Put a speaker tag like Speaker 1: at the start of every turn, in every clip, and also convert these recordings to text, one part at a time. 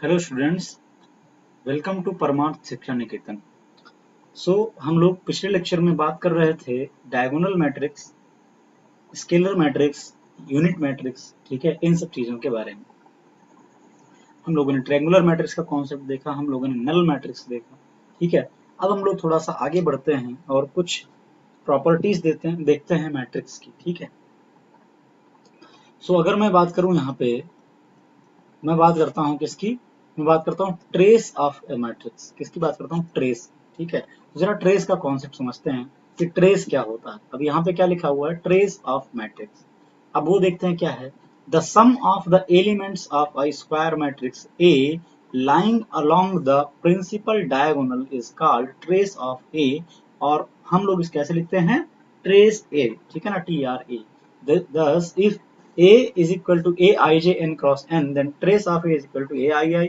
Speaker 1: Hello students, welcome to परमार्थ शिक्षा निकेतन। हम लोग पिछले लेक्चर में बात कर रहे थे diagonal matrix, scalar matrix, unit matrix, ठीक है, इन सब चीजों के बारे में। हम लोगों ने ट्रायंगुलर मैट्रिक्स का कॉन्सेप्ट देखा, हम लोगों ने नल मैट्रिक्स देखा, ठीक है। अब हम लोग थोड़ा सा आगे बढ़ते हैं और कुछ प्रॉपर्टीज देखते हैं मैट्रिक्स की, ठीक है। अगर मैं बात करूं यहाँ पे, मैं बात करता हूँ किसकी, मैं बात करता हूँ ट्रेस ऑफ ए मैट्रिक्स। किसकी बात करता हूँ? ट्रेस, ठीक है। तो जरा ट्रेस का कॉन्सेप्ट समझते हैं कि ट्रेस क्या होता है। अब यहाँ पे क्या लिखा हुआ है? Trace of matrix. अब वो देखते हैं क्या है। The sum of the elements of a square matrix A lying along the principal diagonal is called trace of A, और हम लोग इस कैसे लिखते हैं? ट्रेस ए, ठीक है ना, TRA। thus if A is equal to Aij n cross n, then trace of A is equal to Aii,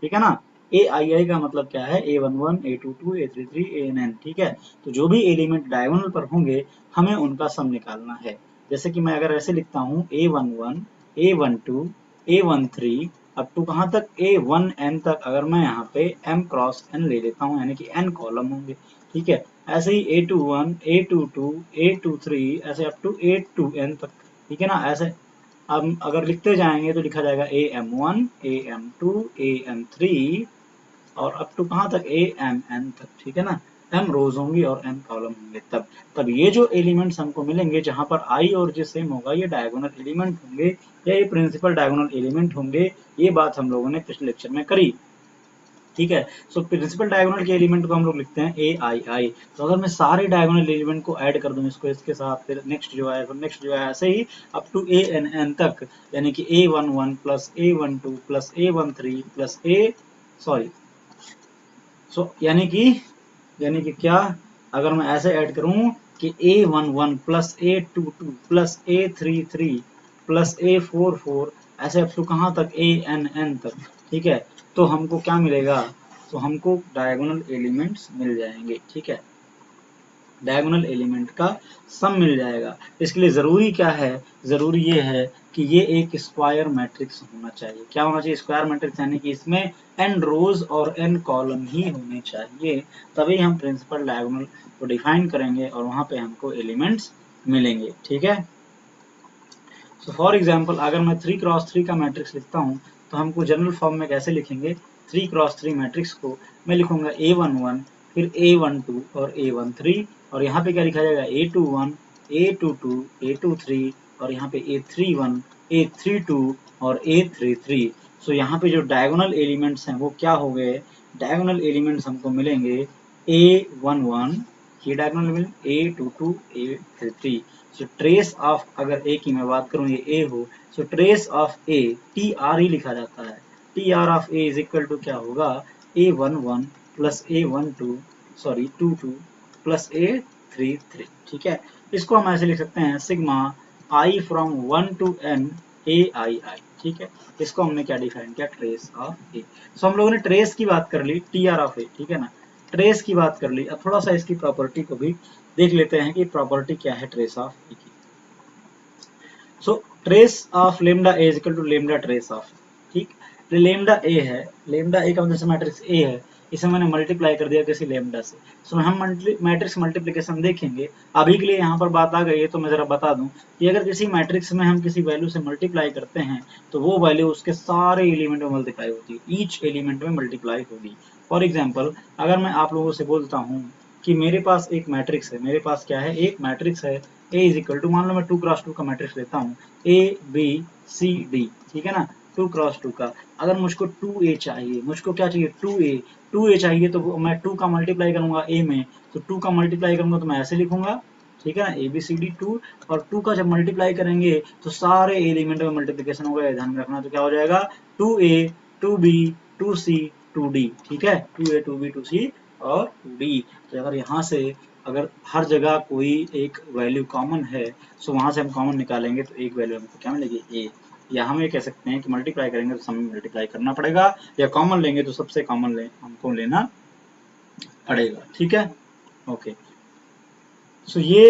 Speaker 1: ठीक है ना। Aii का मतलब क्या है? A11, A22, A33, ANN, ठीक है। तो जो भी एलिमेंट डायगोनल पर होंगे हमें उनका सम निकालना है। जैसे कि मैं अगर ऐसे लिखता हूँ A11, A12, A13 up to कहाँ तक? A1n तक, अगर मैं यहाँ पे m क्रॉस n ले लेता हूँ, यानी कि n कॉलम होंगे, ठीक है। ऐसे ही A21, A22, A23 ऐसे अप टू A2n तक, ठीक है ना। ऐसे अब अगर लिखते जाएंगे तो लिखा जाएगा AM1, AM2, AM3 और अप टू कहाँ तक? AMN तक, ठीक है ना। m रोज होंगी और n कॉलम होंगे। तब ये जो एलिमेंट्स हमको मिलेंगे जहां पर i और j सेम होगा, ये डायगोनल एलिमेंट होंगे या ये प्रिंसिपल डायगोनल एलिमेंट होंगे। ये बात हम लोगों ने पिछले लेक्चर में करी, ठीक है। प्रिंसिपल डायगोनल के एलिमेंट को हम लोग लिखते हैं ए आई आई। तो अगर मैं सारे डायगोनल एलिमेंट को ऐड कर दूं इसको इसके साथ, फिर नेक्स्ट जो है, फिर नेक्स्ट जो है, ऐसे ही up to A N N तक, यानी कि A11 plus A12 plus A13 plus A sorry यानी कि क्या, अगर मैं ऐसे ऐड करूं कि A11 plus A22 plus A33 plus A44 ऐसे अप टू कहाँ तक? ANN तक, ठीक है। तो हमको क्या मिलेगा? तो हमको डायगोनल एलिमेंट्स मिल जाएंगे, ठीक है। डायगोनल एलिमेंट का सम मिल जाएगा। इसके लिए जरूरी क्या है? जरूरी ये है कि ये एक स्क्वायर मैट्रिक्स होना चाहिए। क्या होना चाहिए? स्क्वायर मैट्रिक्स, यानी कि इसमें n रोज और n कॉलम ही होने चाहिए, तभी हम प्रिंसिपल डायगोनल को डिफाइन करेंगे और वहां पे हमको एलिमेंट्स मिलेंगे, ठीक है। फॉर एग्जाम्पल अगर मैं 3x3 का मैट्रिक्स लिखता हूँ तो हमको जनरल फॉर्म में कैसे लिखेंगे? 3x3 मैट्रिक्स को मैं लिखूंगा A11, फिर A12 और A13, और यहाँ पे क्या लिखा जाएगा? A21, A22, A23 और यहाँ पे A31, A32 और A33। यहाँ पे जो डायगोनल एलिमेंट्स हैं वो क्या हो गए? डायगोनल एलिमेंट्स हमको मिलेंगे A11, ये diagonal element, A22, A33। Trace of, अगर ए की मैं बात करूं, ये ए हो, ट्रेस ऑफ ए TR ही लिखा जाता है। TR of A is equal to क्या होगा? A11 plus A12 sorry 22 plus A33, ठीक है। इसको हम ऐसे लिख सकते हैं sigma i from 1 to n AII, ठीक है। इसको हमने क्या डिफाइन किया? ट्रेस ऑफ ए। हम लोगों ने ट्रेस की बात कर ली, TR ऑफ ए, ठीक है ना, ट्रेस की बात कर ली। अब थोड़ा सा इसकी प्रॉपर्टी को भी देख लेते हैं कि प्रॉपर्टी क्या है ट्रेस ऑफ ए की। Trace of lambda A equal to lambda trace of, ठीक। लेमडा ए है, लेमडा ए का मतलब मैट्रिक्स ए है, इसे मैंने मल्टीप्लाई कर दिया किसी लेमडा से। हम मैट्रिक्स मल्टीप्लिकेशन देखेंगे। अभी के लिए यहाँ पर बात आ गई है तो मैं जरा बता दूं कि अगर किसी मैट्रिक्स में हम किसी वैल्यू से मल्टीप्लाई करते हैं तो वो वैल्यू उसके सारे एलिमेंट में मल्टीप्लाई होती है, ईच एलिमेंट में मल्टीप्लाई होगी। फॉर एग्जाम्पल अगर मैं आप लोगों से बोलता हूँ कि मेरे पास एक मैट्रिक्स है, मेरे पास क्या है? एक मैट्रिक्स है ए इज इक्वल टू, मान लो मैं 2x2 का मैट्रिक्स लेता हूँ, ABCD, ठीक है ना, 2x2 का। अगर मुझको 2A चाहिए, मुझको क्या चाहिए? 2A चाहिए, तो मैं 2 का मल्टीप्लाई करूंगा A में, तो 2 का मल्टीप्लाई करूंगा तो मैं ऐसे लिखूंगा, ठीक है ना, ABCD 2, और 2 का जब मल्टीप्लाई करेंगे तो सारे एलिमेंट में मल्टीप्लिकेशन होगा, ध्यान में रखना। तो क्या हो जाएगा? 2A 2B 2C 2D, ठीक है, 2A 2B 2C और 2D। तो अगर यहाँ से अगर हर जगह कोई एक वैल्यू कॉमन है, वहां से हम कॉमन निकालेंगे तो एक वैल्यू हमको क्या मिलेगी? ए। या हम ये कह सकते हैं कि मल्टीप्लाई करेंगे तो सम में मल्टीप्लाई करना पड़ेगा, या कॉमन लेंगे तो सबसे कॉमन हमको लेना पड़ेगा, ठीक है, ओके। सो ये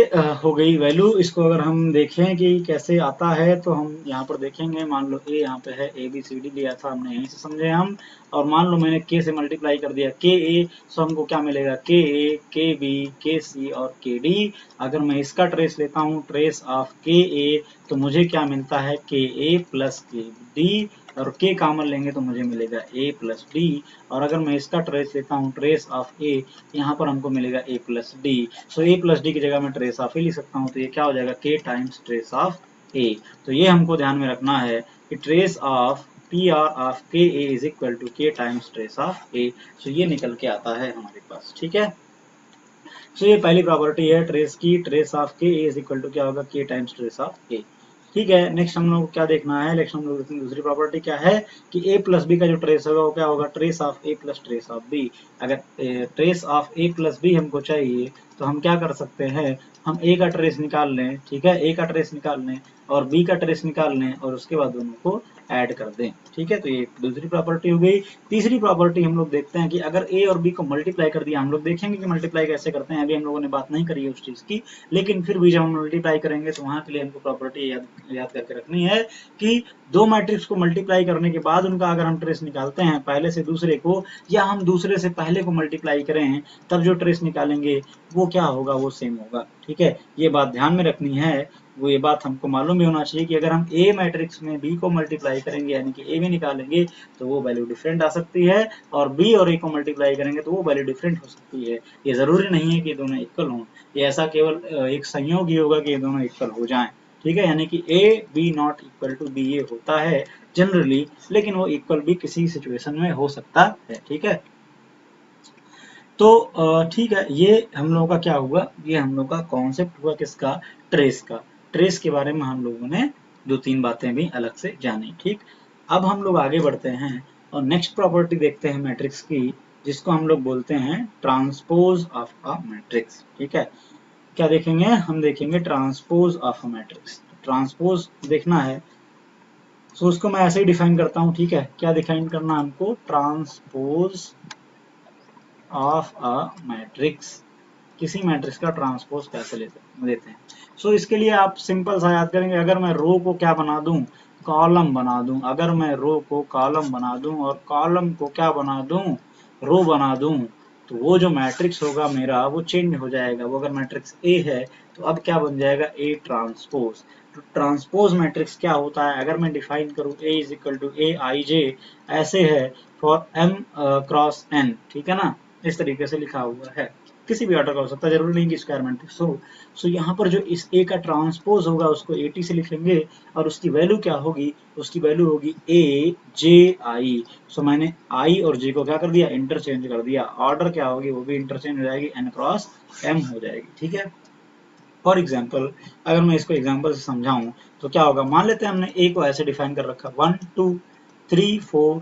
Speaker 1: हो गई वैल्यू। इसको अगर हम देखें कि कैसे आता है तो हम यहाँ पर देखेंगे। मान लो ए यहाँ पे है, ए बी सी डी लिया था हमने, यहीं से समझे हम। और मान लो मैंने के से मल्टीप्लाई कर दिया के ए, सो हमको क्या मिलेगा, के ए, के बी, के सी और के डी। अगर मैं इसका ट्रेस लेता हूँ, ट्रेस ऑफ के ए, तो मुझे क्या मिलता है, के ए प्लस के डी, और के कॉमन लेंगे तो मुझे मिलेगा ए प्लस डी। और अगर मैं इसका ट्रेस लेता हूँ, ट्रेस ऑफ ए, यहाँ पर हमको मिलेगा ए प्लस डी। सो ए प्लस डी की जगह मैं ट्रेस ऑफ ए लिख सकता हूँ, तो ये क्या हो जाएगा, के टाइम्स ट्रेस ऑफ ए। तो ये हमको ध्यान में रखना है कि trace of P R of के ए इज इक्वल टू के टाइम्स ट्रेस ऑफ ए। सो ये निकल के आता है हमारे पास, ठीक है। सो ये पहली प्रॉपर्टी है ट्रेस की, ट्रेस ऑफ के ए इज इक्वल टू क्या होगा, के टाइम्स ट्रेस ऑफ ए। ठीक है, नेक्स्ट हम लोग क्या देखना है, नेक्स्ट हम लोग दूसरी प्रॉपर्टी क्या है कि a प्लस बी का जो ट्रेस होगा वो क्या होगा, trace of a plus trace of b। अगर trace of a plus B हमको चाहिए तो हम क्या कर सकते हैं, हम a का ट्रेस निकाल लें, ठीक है, a का ट्रेस निकाल लें और b का ट्रेस निकाल लें और उसके बाद दोनों को ऐड कर दें, ठीक है। तो ये दूसरी प्रॉपर्टी हो गई। तीसरी प्रॉपर्टी हम लोग देखते हैं कि अगर a और b को मल्टीप्लाई कर दिया, हम लोग देखेंगे कि मल्टीप्लाई कैसे करते हैं, अभी हम लोगों ने बात नहीं करी है उस चीज की, लेकिन फिर भी जब हम मल्टीप्लाई करेंगे तो वहां के लिए हमको प्रॉपर्टी याद करके रखनी है कि दो मैट्रिक्स को मल्टीप्लाई करने के बाद उनका अगर हम ट्रेस निकालते हैं पहले से दूसरे को, या हम दूसरे से पहले को मल्टीप्लाई करें, तब जो ट्रेस निकालेंगे वो क्या होगा, वो सेम होगा, ठीक है। ये बात ध्यान में रखनी है। वो ये बात हमको मालूम भी होना चाहिए कि अगर हम ए मैट्रिक्स में बी को मल्टीप्लाई करेंगे यानी कि ए भी निकालेंगे तो वो वैल्यू डिफरेंट आ सकती है, और बी और ए को मल्टीप्लाई करेंगे तो वो वैल्यू डिफरेंट हो सकती है। ये जरूरी नहीं है कि दोनों इक्वल हों, ये ऐसा केवल एक संयोग ही होगा कि ये दोनों इक्वल हो जाएं, ठीक है। यानी कि A B not equal to B ये होता है जनरली, लेकिन वो इक्वल भी किसी सिचुएशन में हो सकता है, ठीक है। तो ठीक है, ये हम लोगों का क्या हुआ, ये हम लोग का कॉन्सेप्ट हुआ किसका, ट्रेस का। ट्रेस के बारे में हम लोगों ने दो तीन बातें भी अलग से जानी, ठीक। अब हम लोग आगे बढ़ते हैं और नेक्स्ट प्रॉपर्टी देखते हैं मैट्रिक्स की, जिसको हम लोग बोलते हैं ट्रांसपोज ऑफ अ मैट्रिक्स, ठीक है। क्या देखेंगे, हम देखेंगे transpose of a matrix. Transpose देखना है, सो उसको मैं ऐसे ही डिफाइन करता हूँ, ठीक है। क्या डिफाइन करना हमको, ट्रांसपोज ऑफ अ मैट्रिक्स, किसी मैट्रिक्स का ट्रांसपोज कैसे लेते हैं। सो इसके लिए आप सिंपल सा याद करेंगे, अगर मैं रो को क्या बना दूं, कॉलम बना दूं, अगर मैं रो को कॉलम बना दूं और कॉलम को क्या बना दूं, रो बना दूं, तो वो जो मैट्रिक्स होगा मेरा वो चेंज हो जाएगा। वो अगर मैट्रिक्स ए है तो अब क्या बन जाएगा, ए ट्रांसपोज। तो ट्रांसपोज मैट्रिक्स क्या होता है, अगर मैं डिफाइन करूं, ए इज इक्वल टू ए आई जे, ऐसे है फॉर एम क्रॉस एन, ठीक है ना, इस तरीके से लिखा हुआ है। किसी भी ऑर्डर का हो सकता है, जरूरी नहीं कि स्क्वायर मैट्रिक्स हो। सो यहाँ पर जो इस ए का ट्रांसपोज होगा उसको ए टी से लिखेंगे और उसकी वैल्यू क्या होगी, उसकी वैल्यू होगी ए जे आई। सो मैंने आई और जे को क्या कर दिया, इंटरचेंज कर दिया। ऑर्डर क्या होगी, वो भी इंटरचेंज हो जाएगी, एन क्रॉस एम हो जाएगी, ठीक है। फॉर एग्जाम्पल, अगर मैं इसको एग्जाम्पल से समझाऊं तो क्या होगा, मान लेते हैं हमने ए को ऐसे डिफाइन कर रखा, 1 2 3 4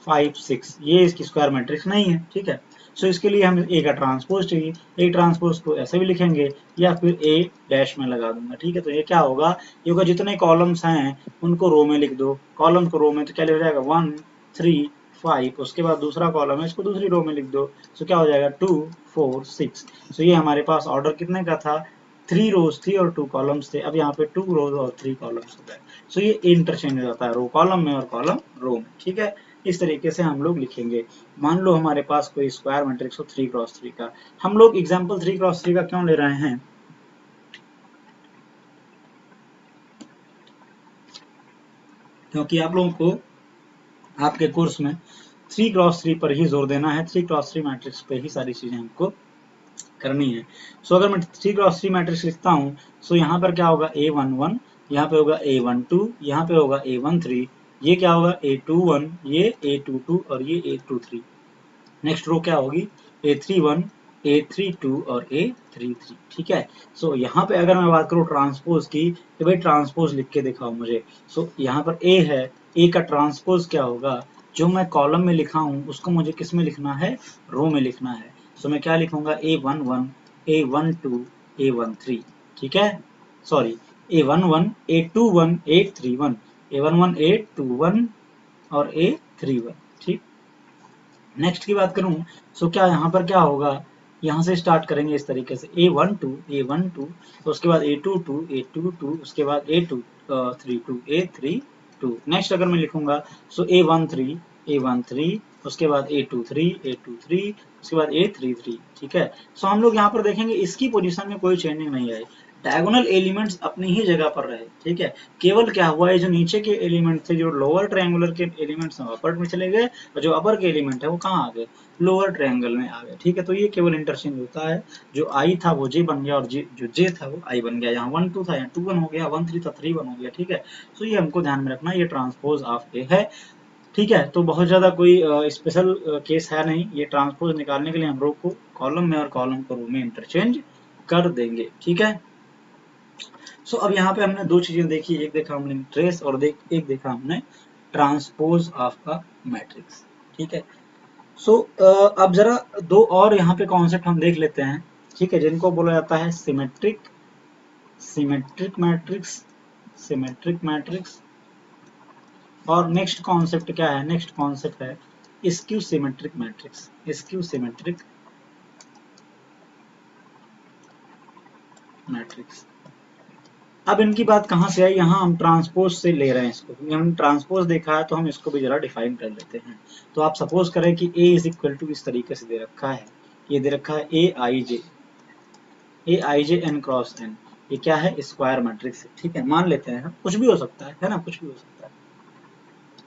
Speaker 1: 5 6, ये इसकी स्क्वायर मैट्रिक्स नहीं है, ठीक है। सो इसके लिए हमें ए का ट्रांसपोज चाहिए, ए ट्रांसपोज को ऐसे भी लिखेंगे या फिर ए डैश में लगा दूंगा, ठीक है। तो ये क्या होगा, ये होगा जितने कॉलम्स हैं उनको रो में लिख दो, कॉलम को रो में, तो क्या हो जाएगा 1 3 5, उसके बाद दूसरा कॉलम है इसको दूसरी रो में लिख दो, सो क्या हो जाएगा 2 4 6। सो ये हमारे पास ऑर्डर कितने का था, 3 रोज थी और 2 कॉलम्स थे, अब यहाँ पे 2 रोज और 3 कॉलम्स हो गए। सो ये इंटरचेंज हो जाता है रो कॉलम में और कॉलम रो में, ठीक है। इस तरीके से हम लोग लिखेंगे। मान लो हमारे पास कोई स्क्वायर मैट्रिक्स हो 3x3 का, हम लोग एग्जाम्पल 3x3 का क्यों ले रहे हैं, क्योंकि आप लोगों को आपके कोर्स में 3x3 पर ही जोर देना है, 3x3 मैट्रिक्स पे ही सारी चीजें हमको करनी है। सो अगर मैं 3x3 मैट्रिक्स लिखता हूँ, सो यहाँ पर क्या होगा, A11, यहाँ पे होगा A12, यहाँ पे होगा A13, ये क्या होगा A21, ये A22 और ये A23। नेक्स्ट रो क्या होगी, A31, A32 और A33, ठीक है। सो यहाँ पे अगर मैं बात करूँ ट्रांसपोज की, तो भाई ट्रांसपोज लिख के दिखाओ मुझे। सो यहाँ पर A है, A का ट्रांसपोज क्या होगा, जो मैं कॉलम में लिखा हूँ उसको मुझे किस में लिखना है, रो में लिखना है। सो मैं क्या लिखूंगा, A11, A12, A13, ठीक है। Sorry, A11, A21, A31, A11, A21 और A31, ठीक। नेक्स्ट की बात करूं, सो क्या यहाँ पर क्या होगा, यहाँ से स्टार्ट करेंगे इस तरीके से A12 तो उसके बाद A22 उसके बाद A32 नेक्स्ट अगर मैं लिखूंगा सो A13 उसके बाद A23 उसके बाद A33 ठीक है। सो हम लोग यहाँ पर देखेंगे इसकी पोजीशन में कोई चेंजिंग नहीं आई, डायगोनल एलिमेंट्स अपनी ही जगह पर रहे ठीक है। केवल क्या हुआ है जो नीचे के एलिमेंट थे जो लोअर ट्रायंगुलर के एलिमेंट्स हैं अपर में चले गए और जो अपर के एलिमेंट है वो कहाँ आ गए, लोअर ट्रायंगल में आ गए ठीक है। तो ये केवल इंटरचेंज होता है, जो आई था वो जे बन गया और जो जे था वो आई बन गया, यहाँ 1 2 था यहाँ 2 1 हो गया, 1 3 था 3 1 हो गया ठीक है। तो ये हमको ध्यान में रखना, ये ट्रांसपोज ऑफ ए है ठीक है। तो बहुत ज्यादा कोई स्पेशल केस है नहीं, ये ट्रांसपोज निकालने के लिए हम रो को कॉलम में और कॉलम को रो में इंटरचेंज कर देंगे ठीक है। सो अब यहाँ पे हमने दो चीजें देखी, एक देखा हमने ट्रेस और एक देखा हमने ट्रांसपोज ऑफ अ मैट्रिक्स ठीक है। सो अब जरा दो और यहाँ पे कॉन्सेप्ट हम देख लेते हैं ठीक है, जिनको बोला जाता है सिमेट्रिक मैट्रिक्स और नेक्स्ट कॉन्सेप्ट क्या है, नेक्स्ट कॉन्सेप्ट है स्क्यू सिमेट्रिक मैट्रिक्स। अब इनकी बात कहाँ से आई, यहाँ हम ट्रांसपोज से ले रहे हैं इसको, क्योंकि हम ट्रांसपोज देखा है तो हम इसको भी जरा डिफाइन कर लेते हैं। तो आप सपोज करें कि A इज इक्वल टू इस तरीके से दे रखा है, ये दे रखा है ए आई जे एन क्रॉस एन, ये क्या है स्क्वायर मैट्रिक्स ठीक है। मान लेते हैं हम, कुछ भी हो सकता है ना, कुछ भी हो सकता है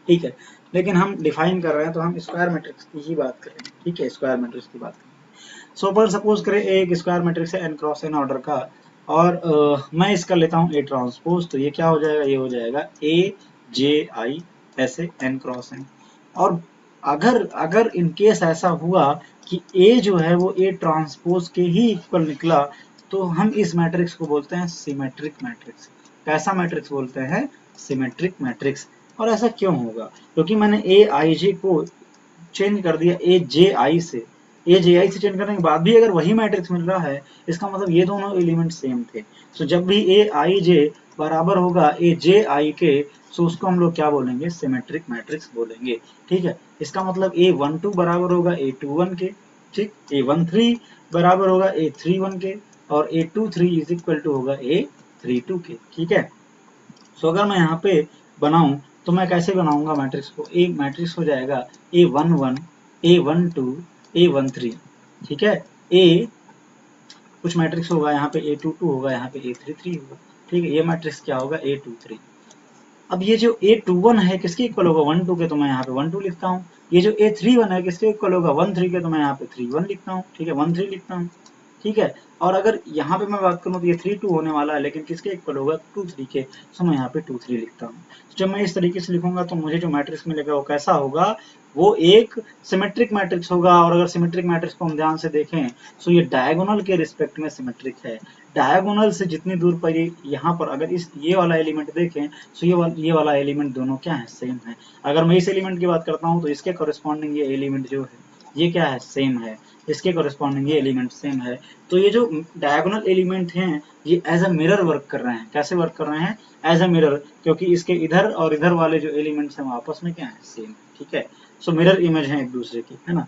Speaker 1: ठीक है, लेकिन हम डिफाइन कर रहे हैं तो हम स्क्वायर मैट्रिक्स की ही बात करेंगे ठीक है, स्क्वायर मैट्रिक्स की बात करेंगे। सो पर सपोज करें एक स्क्वायर मैट्रिक्स है एन क्रॉस एन ऑर्डर का और मैं इसका लेता हूँ ए ट्रांसपोज, तो ये क्या हो जाएगा, ये हो जाएगा ए जे आई ऐसे एन क्रॉस एन। और अगर इन केस ऐसा हुआ कि ए जो है वो ए ट्रांसपोज के ही इक्वल निकला तो हम इस मैट्रिक्स को बोलते हैं सिमेट्रिक मैट्रिक्स। कैसा मैट्रिक्स बोलते हैं, सिमेट्रिक मैट्रिक्स। और ऐसा क्यों होगा, क्योंकि मैंने ए आई जे को चेंज कर दिया ए जे आई से चेंज करने के बाद भी अगर वही मैट्रिक्स मिल रहा है, इसका मतलब ये दोनों एलिमेंट सेम थे। सो जब भी ए आई जे बराबर होगा ए जे आई के, सो उसको हम लोग क्या बोलेंगे, सिमेट्रिक मैट्रिक्स बोलेंगे ठीक है। इसका मतलब A12 बराबर होगा A21 के ठीक, A13 बराबर होगा A31 के और A23 इज इक्वल टू होगा A32 के ठीक है। सो अगर मैं यहाँ पे बनाऊं तो मैं कैसे बनाऊंगा मैट्रिक्स को, ए मैट्रिक्स हो जाएगा A11 A12 A13 ठीक है। ए कुछ मैट्रिक्स होगा यहाँ पे A22 होगा, यहाँ पे A33 होगा ठीक है, ये मैट्रिक्स क्या होगा A23। अब ये जो A21 है किसके इक्वल होगा 1 2 के, तो मैं यहाँ पे 1 2 लिखता हूँ। ये जो A31 है किसके इक्वल होगा 1 3 के, तो मैं यहाँ पे 3 1 लिखता हूँ ठीक है, 1 3 लिखता हूँ ठीक है। और अगर यहाँ पे मैं बात करूँ तो ये 3 2 होने वाला है, लेकिन किसके इक्वल होगा 2 3 के, तो मैं यहाँ पे 2 3 लिखता हूँ। जब मैं इस तरीके से लिखूंगा तो मुझे जो मैट्रिक्स मिलेगा वो कैसा होगा, वो एक सिमेट्रिक मैट्रिक्स होगा। और अगर सिमेट्रिक मैट्रिक्स को हम ध्यान से देखें तो ये डायगोनल के रिस्पेक्ट में सिमेट्रिक है। डायगोनल से जितनी दूर पर यहाँ पर अगर इस ये वाला एलिमेंट देखें तो ये वाला एलिमेंट दोनों क्या है, सेम है। अगर मैं इस एलिमेंट की बात करता हूँ तो इसके कॉरेस्पॉन्डिंग ये एलिमेंट जो है ये क्या है, सेम है, इसके कॉरेस्पॉन्डिंग ये एलिमेंट सेम है। तो ये जो डायगोनल एलिमेंट हैं ये एज अ मिरर वर्क कर रहे हैं। कैसे वर्क कर रहे हैं, एज अ मिरर, क्योंकि इसके इधर और इधर वाले जो एलिमेंट्स हैं वो आपस में क्या है, सेम ठीक है। सो मिरर इमेज है एक दूसरे की, है ना।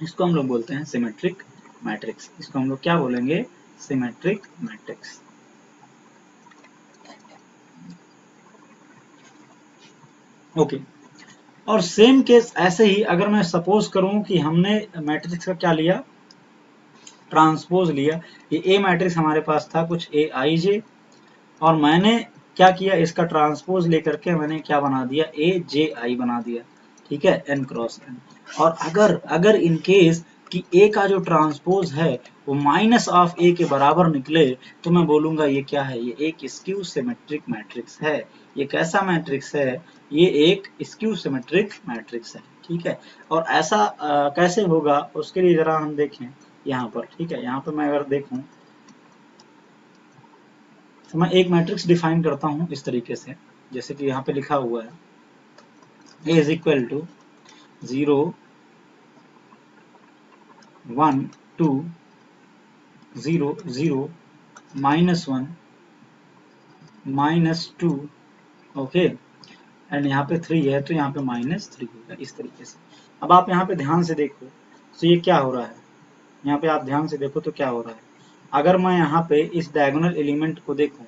Speaker 1: इसको हम लोग बोलते हैं सिमेट्रिक मैट्रिक्स। इसको हम लोग क्या बोलेंगे, सिमेट्रिक मैट्रिक्स। ओके और सेम केस ऐसे ही अगर मैं सपोज करूं कि हमने मैट्रिक्स का क्या लिया, ट्रांसपोज लिया। ये ए मैट्रिक्स हमारे पास था कुछ ए आई जे, और मैंने क्या किया, इसका ट्रांसपोज लेकर के मैंने क्या बना दिया, ए जे आई बना दिया ठीक है, एन क्रॉस एन। और अगर इन केस कि ए का जो ट्रांसपोज है वो माइनस ऑफ ए के बराबर निकले तो मैं बोलूंगा ये क्या है, ये एक स्क्यू सिमेट्रिक मैट्रिक्स है। ये कैसा मैट्रिक्स है, ये एक स्क्यू सिमेट्रिक मैट्रिक्स है ठीक है। और ऐसा कैसे होगा उसके लिए जरा हम देखें यहाँ पर ठीक है। यहाँ पर मैं अगर देखूं तो मैं एक मैट्रिक्स डिफाइन करता हूं इस तरीके से, जैसे कि यहाँ पे लिखा हुआ है A is equal to 0 1 2 0 0 -1 -2 okay, and यहाँ पे 3 है तो यहाँ पे -3 होगा इस तरीके से। अब आप यहाँ पे ध्यान से देखो तो ये क्या हो रहा है, यहाँ पे आप ध्यान से देखो तो क्या हो रहा है। अगर मैं यहाँ पे इस डायगोनल एलिमेंट को देखूं,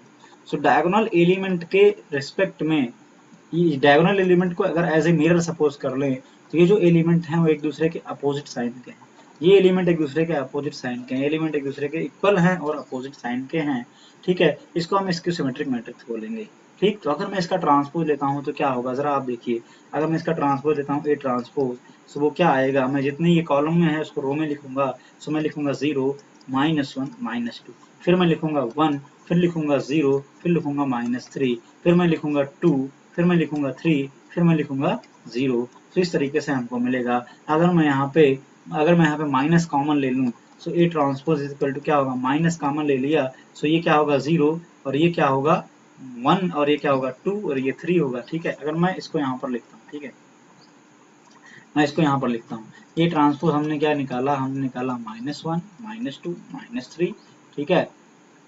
Speaker 1: सो डायगोनल एलिमेंट के रिस्पेक्ट में, ये डायगोनल एलिमेंट को अगर एज ए मिरर सपोज कर लें, तो ये जो एलिमेंट हैं वो एक दूसरे के अपोजिट साइन के हैं, ये एलिमेंट एक दूसरे के अपोजिट साइन के हैं, एलिमेंट एक दूसरे के इक्वल हैं और अपोजिट साइन के हैं, ठीक है। इसको हम स्क्यू सिमेट्रिक मैट्रिक्स बोलेंगे, ठीक। तो अगर मैं इसका ट्रांसपोज लेता हूँ तो क्या होगा, जरा आप देखिए। अगर मैं इसका ट्रांसपोज लेता हूँ ए ट्रांसपोज, सो वो क्या आएगा, मैं जितनी ये कॉलम में है उसको रो में लिखूंगा, सो मैं लिखूंगा 0 -1 -2, फिर मैं लिखूंगा 1, फिर लिखूंगा 0, फिर लिखूंगा -3, फिर मैं लिखूंगा 2, फिर मैं लिखूंगा 3, फिर मैं लिखूंगा 0। तो इस तरीके से हमको मिलेगा। अगर मैं यहाँ पे माइनस कॉमन ले लूँ, so A transpose is equal to क्या होगा, माइनस कॉमन ले लिया, सो ये क्या होगा 0, और ये क्या होगा 1, और ये क्या होगा 2, और ये 3 होगा, ठीक है। अगर मैं इसको यहाँ पर लिखता हूँ, ठीक है, मैं इसको यहाँ पर लिखता हूँ, ये ट्रांसपोज हमने क्या निकाला, हमने निकाला -1 -2 -3, ठीक है,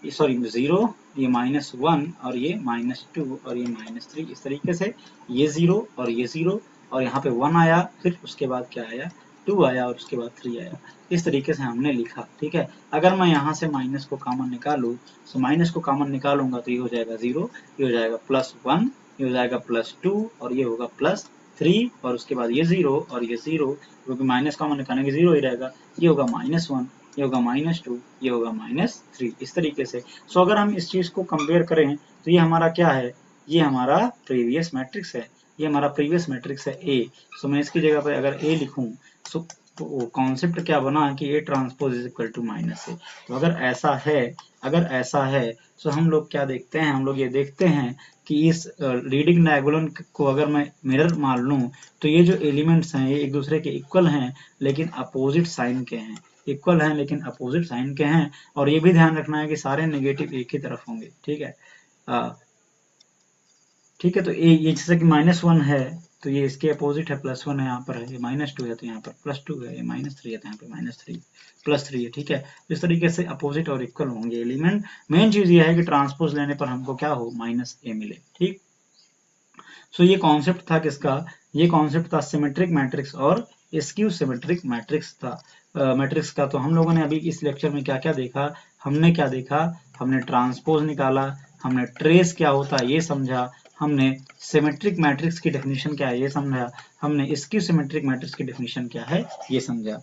Speaker 1: सॉरी 0, ये -1 और ये -2 और ये -3, इस तरीके से ये 0 और ये 0, और यहाँ पे 1 आया, फिर उसके बाद क्या आया 2 आया, और उसके बाद 3 आया, इस तरीके से हमने लिखा, ठीक है। अगर मैं यहाँ से माइनस को कॉमन निकालूँ, सो माइनस को कॉमन निकालूंगा तो ये हो जाएगा 0, ये हो जाएगा +1, ये हो जाएगा +2, और ये होगा +3, और उसके बाद ये 0 और ये 0, क्योंकि माइनस कॉमन निकालेंगे 0 ही रहेगा, ये होगा -1, ये होगा -2, ये होगा -3, इस तरीके से। सो अगर हम इस चीज को कंपेयर करें तो ये हमारा क्या है, ये हमारा प्रीवियस मैट्रिक्स है, ये हमारा प्रीवियस मैट्रिक्स है ए। सो मैं इसकी जगह पर अगर ए लिखूं, सो तो वो कॉन्सेप्ट क्या बना कि A transpose is equal to -A. तो अगर ऐसा है तो हम लोग क्या देखते हैं, हम लोग ये देखते हैं कि इस लीडिंग डायगोनल को अगर मैं मिरर मान लूं, तो ये जो एलिमेंट्स हैं ये एक दूसरे के इक्वल हैं लेकिन अपोजिट साइन के हैं, इक्वल हैं लेकिन अपोजिट साइन के हैं। और ये भी ध्यान रखना है कि सारे नेगेटिव एक ही तरफ होंगे, ठीक है। ठीक है, तो ये जैसे कि -1 है तो ये इसके अपोजिट है, +1 है, यहाँ पर है, ये -2 है तो यहाँ पर +2 है, ये -3 है तो यहाँ पे -3 +3 है, ठीक है। इस तरीके से अपोजिट और इक्वल होंगे एलिमेंट। मेन चीज ये है कि ट्रांसपोज लेने पर हमको क्या हो, -a मिले, ठीक। सो ये कॉन्सेप्ट था किसका, ये कॉन्सेप्ट था सिमेट्रिक मैट्रिक्स और स्क्यू सिमेट्रिक मैट्रिक्स था, मैट्रिक्स का। तो हम लोगों ने अभी इस लेक्चर में क्या क्या देखा, हमने क्या देखा, हमने ट्रांसपोज निकाला, हमने ट्रेस क्या होता है ये समझा, हमने सिमेट्रिक मैट्रिक्स की डेफिनेशन क्या है ये समझा, हमने स्क्यू सिमेट्रिक मैट्रिक्स की डेफिनेशन क्या है ये समझा।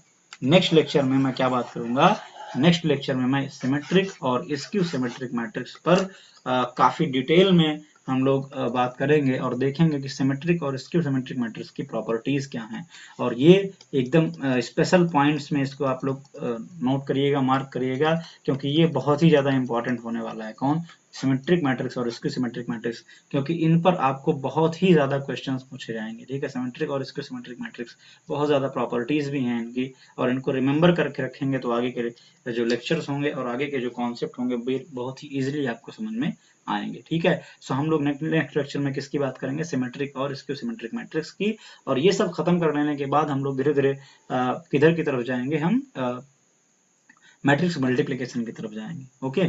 Speaker 1: नेक्स्ट लेक्चर में मैं क्या बात करूंगा, नेक्स्ट लेक्चर में मैं सिमेट्रिक और स्क्यू सिमेट्रिक मैट्रिक्स पर काफी डिटेल में हम लोग बात करेंगे और देखेंगे कि सिमेट्रिक और स्क्यू सिमेट्रिक मैट्रिक्स की प्रॉपर्टीज क्या हैं। और ये एकदम स्पेशल पॉइंट्स में इसको आप लोग नोट करिएगा, मार्क करिएगा, क्योंकि ये बहुत ही ज्यादा इंपॉर्टेंट होने वाला है। कौन, सिमेट्रिक मैट्रिक्स और स्क्यू सिमेट्रिक मैट्रिक्स, क्योंकि इन पर आपको बहुत ही ज्यादा क्वेश्चंस पूछे जाएंगे, ठीक है। सिमेट्रिक और स्क्यू सिमेट्रिक मैट्रिक्स बहुत ज्यादा प्रॉपर्टीज भी हैं इनकी, और इनको रिमेंबर करके रखेंगे तो आगे के जो लेक्चर्स होंगे और आगे के जो कॉन्सेप्ट होंगे वो बहुत ही इजीली आपको समझ में आएंगे, ठीक है। सो हम लोग नेक्स्ट लेक्चर में किसकी बात करेंगे, सिमेट्रिक और स्क्यू सिमेट्रिक मैट्रिक्स की। और ये सब खत्म कर लेने के बाद हम लोग धीरे धीरे किधर की तरफ जाएंगे, हम मैट्रिक्स मल्टीप्लिकेशन की तरफ जाएंगे, ओके।